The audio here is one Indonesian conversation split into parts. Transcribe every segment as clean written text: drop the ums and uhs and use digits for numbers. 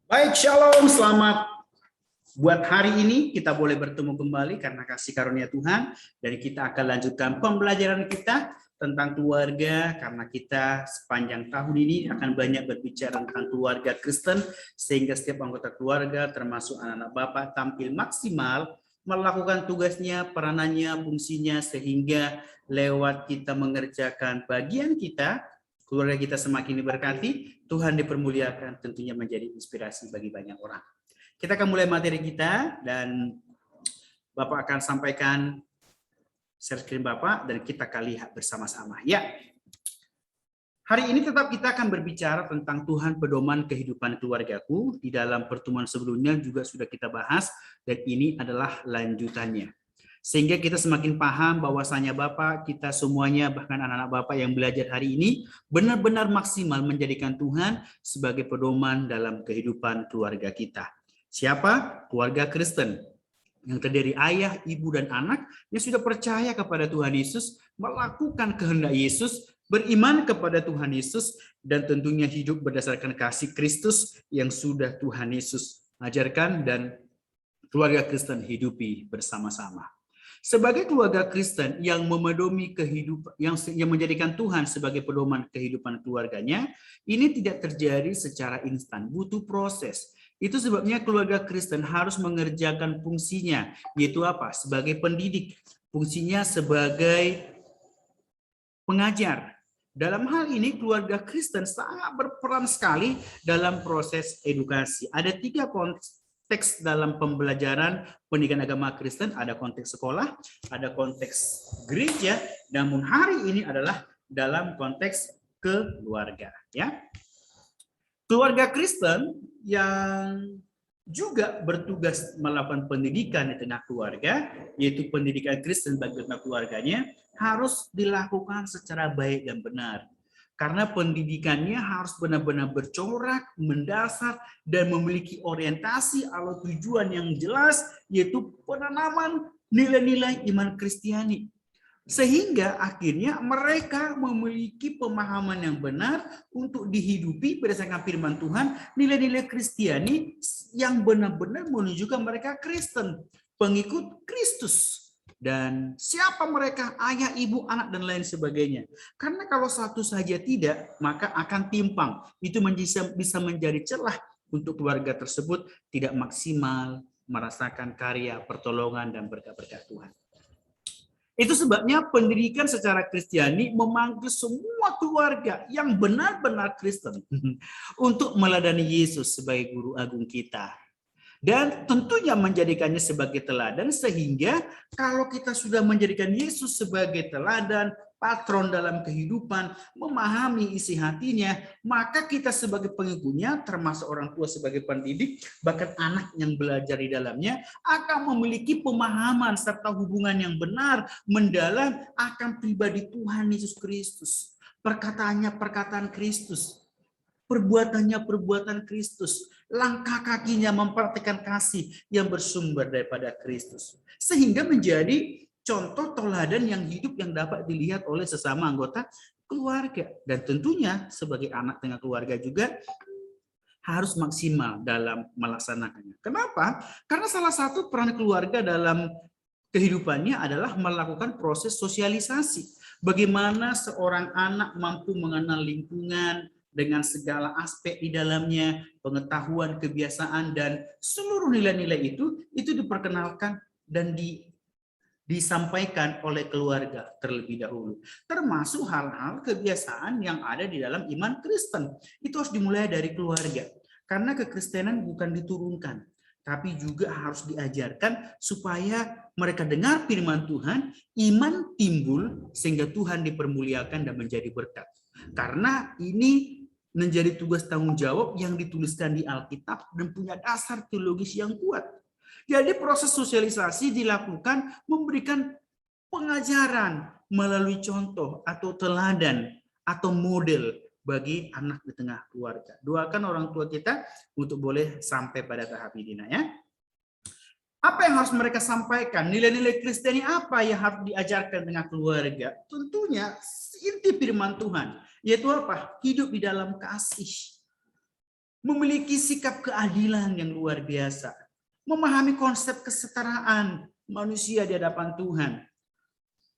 Baik, shalom, selamat buat hari ini. Kita boleh bertemu kembali karena kasih karunia Tuhan. Dan kita akan lanjutkan pembelajaran kita tentang keluarga, karena kita sepanjang tahun ini akan banyak berbicara tentang keluarga Kristen, sehingga setiap anggota keluarga termasuk anak-anak Bapak tampil maksimal melakukan tugasnya, peranannya, fungsinya, sehingga lewat kita mengerjakan bagian kita, keluarga kita semakin diberkati, Tuhan dipermuliakan, tentunya menjadi inspirasi bagi banyak orang. Kita akan mulai materi kita, dan Bapak akan sampaikan share screen Bapak, dan kita akan lihat bersama-sama. Ya, hari ini tetap kita akan berbicara tentang Tuhan pedoman kehidupan keluargaku. Di dalam pertemuan sebelumnya juga sudah kita bahas, dan ini adalah lanjutannya. Sehingga kita semakin paham bahwasanya Bapak, kita semuanya, bahkan anak-anak Bapak yang belajar hari ini, benar-benar maksimal menjadikan Tuhan sebagai pedoman dalam kehidupan keluarga kita. Siapa? Keluarga Kristen, yang terdiri ayah, ibu, dan anak yang sudah percaya kepada Tuhan Yesus, melakukan kehendak Yesus, beriman kepada Tuhan Yesus, dan tentunya hidup berdasarkan kasih Kristus yang sudah Tuhan Yesus ajarkan dan keluarga Kristen hidupi bersama-sama. Sebagai keluarga Kristen yang memedomi kehidupan, yang menjadikan Tuhan sebagai pedoman kehidupan keluarganya, ini tidak terjadi secara instan, butuh proses. Itu sebabnya keluarga Kristen harus mengerjakan fungsinya, yaitu apa? Sebagai pendidik, fungsinya sebagai pengajar. Dalam hal ini keluarga Kristen sangat berperan sekali dalam proses edukasi. Ada 3 konteks dalam pembelajaran pendidikan agama Kristen, ada konteks sekolah, ada konteks gereja, namun hari ini adalah dalam konteks keluarga, ya. Keluarga Kristen yang juga bertugas melakukan pendidikan di tengah keluarga, yaitu pendidikan Kristen bagi keluarganya, harus dilakukan secara baik dan benar. Karena pendidikannya harus benar-benar bercorak, mendasar, dan memiliki orientasi atau tujuan yang jelas, yaitu penanaman nilai-nilai iman Kristiani. Sehingga akhirnya mereka memiliki pemahaman yang benar untuk dihidupi berdasarkan firman Tuhan, nilai-nilai Kristiani yang benar-benar menunjukkan mereka Kristen, pengikut Kristus. Dan siapa mereka? Ayah, ibu, anak, dan lain sebagainya. Karena kalau satu saja tidak, maka akan timpang. Itu bisa menjadi celah untuk keluarga tersebut tidak maksimal merasakan karya, pertolongan, dan berkat-berkat Tuhan. Itu sebabnya pendidikan secara Kristiani memanggil semua keluarga yang benar-benar Kristen untuk meladani Yesus sebagai guru agung kita. Dan tentunya menjadikannya sebagai teladan, sehingga kalau kita sudah menjadikan Yesus sebagai teladan, patron dalam kehidupan, memahami isi hatinya, maka kita sebagai pengikutnya, termasuk orang tua sebagai pendidik, bahkan anak yang belajar di dalamnya, akan memiliki pemahaman serta hubungan yang benar, mendalam akan pribadi Tuhan Yesus Kristus. Perkataannya perkataan Kristus, perbuatannya perbuatan Kristus, langkah kakinya mempraktikkan kasih yang bersumber daripada Kristus, sehingga menjadi contoh teladan yang hidup yang dapat dilihat oleh sesama anggota keluarga. Dan tentunya sebagai anak tengah keluarga juga harus maksimal dalam melaksanakannya. Kenapa? Karena salah satu peran keluarga dalam kehidupannya adalah melakukan proses sosialisasi. Bagaimana seorang anak mampu mengenal lingkungan dengan segala aspek di dalamnya, pengetahuan, kebiasaan, dan seluruh nilai-nilai itu diperkenalkan dan disampaikan oleh keluarga terlebih dahulu. Termasuk hal-hal kebiasaan yang ada di dalam iman Kristen. Itu harus dimulai dari keluarga. Karena kekristenan bukan diturunkan, tapi juga harus diajarkan supaya mereka dengar firman Tuhan, iman timbul sehingga Tuhan dipermuliakan dan menjadi berkat. Karena ini menjadi tugas tanggung jawab yang dituliskan di Alkitab dan punya dasar teologis yang kuat. Jadi proses sosialisasi dilakukan memberikan pengajaran melalui contoh atau teladan atau model bagi anak di tengah keluarga. Doakan orang tua kita untuk boleh sampai pada tahap ini, ya. Apa yang harus mereka sampaikan? Nilai-nilai Kristiani apa yang harus diajarkan dengan keluarga? Tentunya inti firman Tuhan, yaitu apa? Hidup di dalam kasih. memiliki sikap keadilan yang luar biasa, memahami konsep kesetaraan manusia di hadapan Tuhan,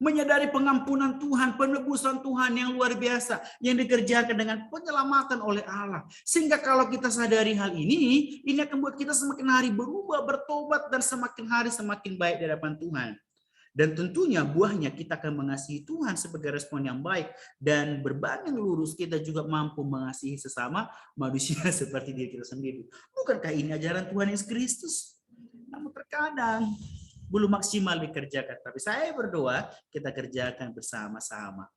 menyadari pengampunan Tuhan, penebusan Tuhan yang luar biasa yang dikerjakan dengan penyelamatan oleh Allah. Sehingga kalau kita sadari hal ini akan membuat kita semakin hari berubah, bertobat, dan semakin hari semakin baik di hadapan Tuhan. Dan tentunya buahnya kita akan mengasihi Tuhan sebagai respon yang baik, dan berbanding lurus kita juga mampu mengasihi sesama manusia seperti diri kita sendiri. Bukankah ini ajaran Tuhan Yesus Kristus? Namun terkadang belum maksimal dikerjakan, tapi saya berdoa kita kerjakan bersama-sama.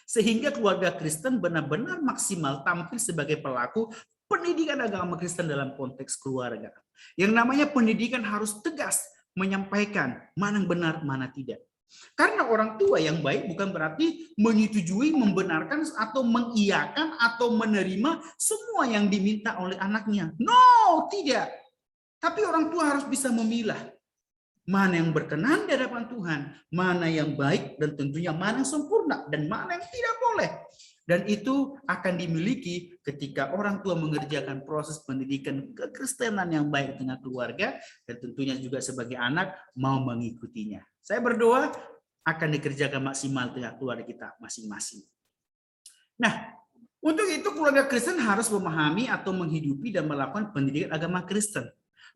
Sehingga keluarga Kristen benar-benar maksimal tampil sebagai pelaku pendidikan agama Kristen dalam konteks keluarga. Yang namanya pendidikan harus tegas menyampaikan mana yang benar, mana tidak. Karena orang tua yang baik bukan berarti menyetujui, membenarkan, atau mengiyakan, atau menerima semua yang diminta oleh anaknya. No, tidak. Tapi orang tua harus bisa memilah mana yang berkenan di hadapan Tuhan, mana yang baik, dan tentunya mana yang sempurna, dan mana yang tidak boleh. Dan itu akan dimiliki ketika orang tua mengerjakan proses pendidikan kekristenan yang baik dengan keluarga, dan tentunya juga sebagai anak mau mengikutinya. Saya berdoa akan dikerjakan maksimal dengan keluarga kita masing-masing. Nah, untuk itu keluarga Kristen harus memahami atau menghidupi dan melakukan pendidikan agama Kristen.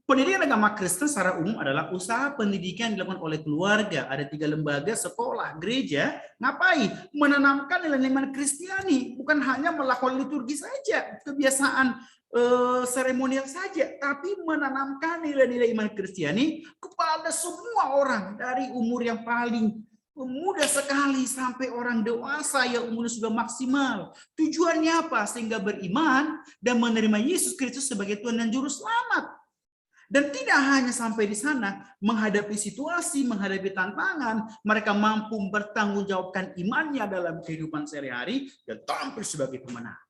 Pendidikan agama Kristen secara umum adalah usaha pendidikan yang dilakukan oleh keluarga. Ada 3 lembaga, sekolah, gereja. Ngapain? Menanamkan nilai-nilai iman Kristiani. Bukan hanya melakukan liturgi saja, kebiasaan seremonial saja, tapi menanamkan nilai-nilai iman Kristiani kepada semua orang, dari umur yang paling muda sekali sampai orang dewasa yang umurnya sudah maksimal. Tujuannya apa? Sehingga beriman dan menerima Yesus Kristus sebagai Tuhan dan Juru Selamat. Dan tidak hanya sampai di sana, menghadapi situasi, menghadapi tantangan, mereka mampu bertanggungjawabkan imannya dalam kehidupan sehari-hari dan tampil sebagai pemenang.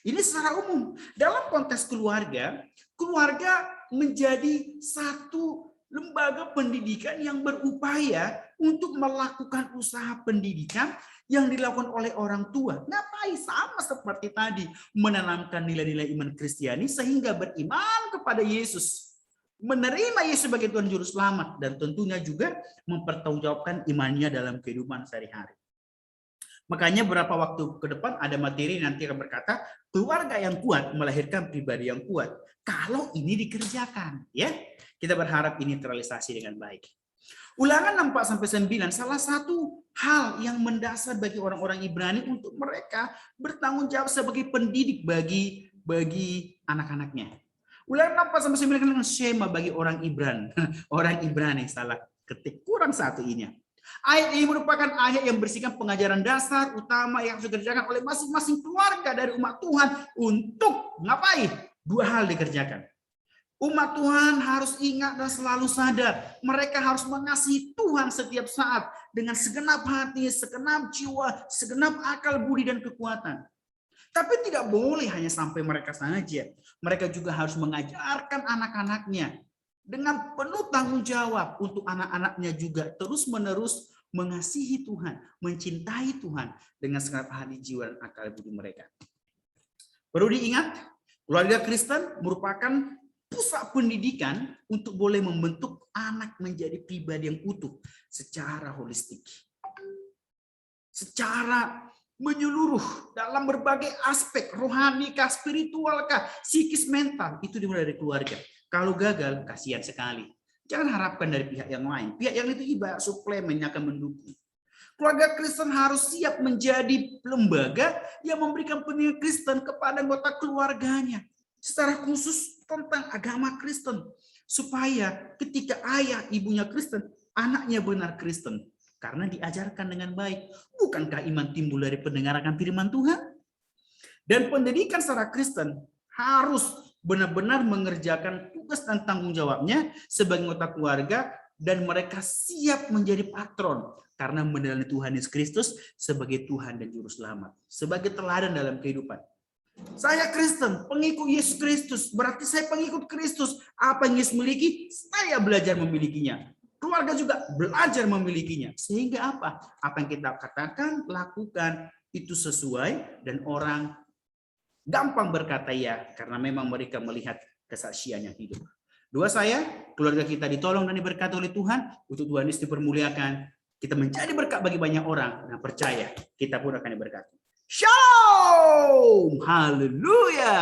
Ini secara umum. Dalam konteks keluarga, keluarga menjadi satu lembaga pendidikan yang berupaya untuk melakukan usaha pendidikan yang dilakukan oleh orang tua. Ngapain? Sama seperti tadi, menanamkan nilai-nilai iman Kristiani sehingga beriman kepada Yesus, menerima Yesus sebagai Tuhan Juru Selamat, dan tentunya juga mempertanggungjawabkan imannya dalam kehidupan sehari-hari. Makanya beberapa waktu ke depan ada materi nanti akan berkata keluarga yang kuat melahirkan pribadi yang kuat. Kalau ini dikerjakan, ya, kita berharap ini terrealisasi dengan baik. Ulangan 4-9, salah satu hal yang mendasar bagi orang-orang Ibrani untuk mereka bertanggung jawab sebagai pendidik bagi anak-anaknya. Ulangan 4-9 dengan skema bagi orang Ibrani, salah ketik, kurang satu ini. Ayat ini merupakan ayat yang berisikan pengajaran dasar utama yang harus dikerjakan oleh masing-masing keluarga dari umat Tuhan untuk ngapain? 2 hal dikerjakan. Umat Tuhan harus ingat dan selalu sadar, mereka harus mengasihi Tuhan setiap saat dengan segenap hati, segenap jiwa, segenap akal, budi, dan kekuatan. Tapi tidak boleh hanya sampai mereka saja. Mereka juga harus mengajarkan anak-anaknya dengan penuh tanggung jawab untuk anak-anaknya juga terus-menerus mengasihi Tuhan, mencintai Tuhan dengan segenap hati, jiwa, dan akal budi mereka. Perlu diingat, keluarga Kristen merupakan pusat pendidikan untuk boleh membentuk anak menjadi pribadi yang utuh secara holistik, secara menyeluruh dalam berbagai aspek, rohani kah, spiritual kah, psikis, mental, itu dimulai dari keluarga. Kalau gagal, kasihan sekali. Jangan harapkan dari pihak yang lain. Pihak yang itu ibarat suplemen yang akan mendukung. Keluarga Kristen harus siap menjadi lembaga yang memberikan pendidikan Kristen kepada anggota keluarganya, secara khusus tentang agama Kristen, supaya ketika ayah ibunya Kristen, anaknya benar Kristen. Karena diajarkan dengan baik. Bukankah iman timbul dari pendengaran firman Tuhan? Dan pendidikan secara Kristen harus benar-benar mengerjakan tugas dan tanggung jawabnya sebagai anggota keluarga, dan mereka siap menjadi patron karena mengenal Tuhan Yesus Kristus sebagai Tuhan dan Juru Selamat, sebagai teladan dalam kehidupan. Saya Kristen, pengikut Yesus Kristus, berarti saya pengikut Kristus. Apa yang Yesus miliki, saya belajar memilikinya. Keluarga juga belajar memilikinya. Sehingga apa? Apa yang kita katakan, lakukan, itu sesuai, dan orang gampang berkata ya karena memang mereka melihat kesaksian yang hidup. Dua, saya, keluarga kita ditolong dan diberkati oleh Tuhan, untuk Tuhan Yesus dipermuliakan, kita menjadi berkat bagi banyak orang, dan percaya kita pun akan diberkati. Shalom, haleluya.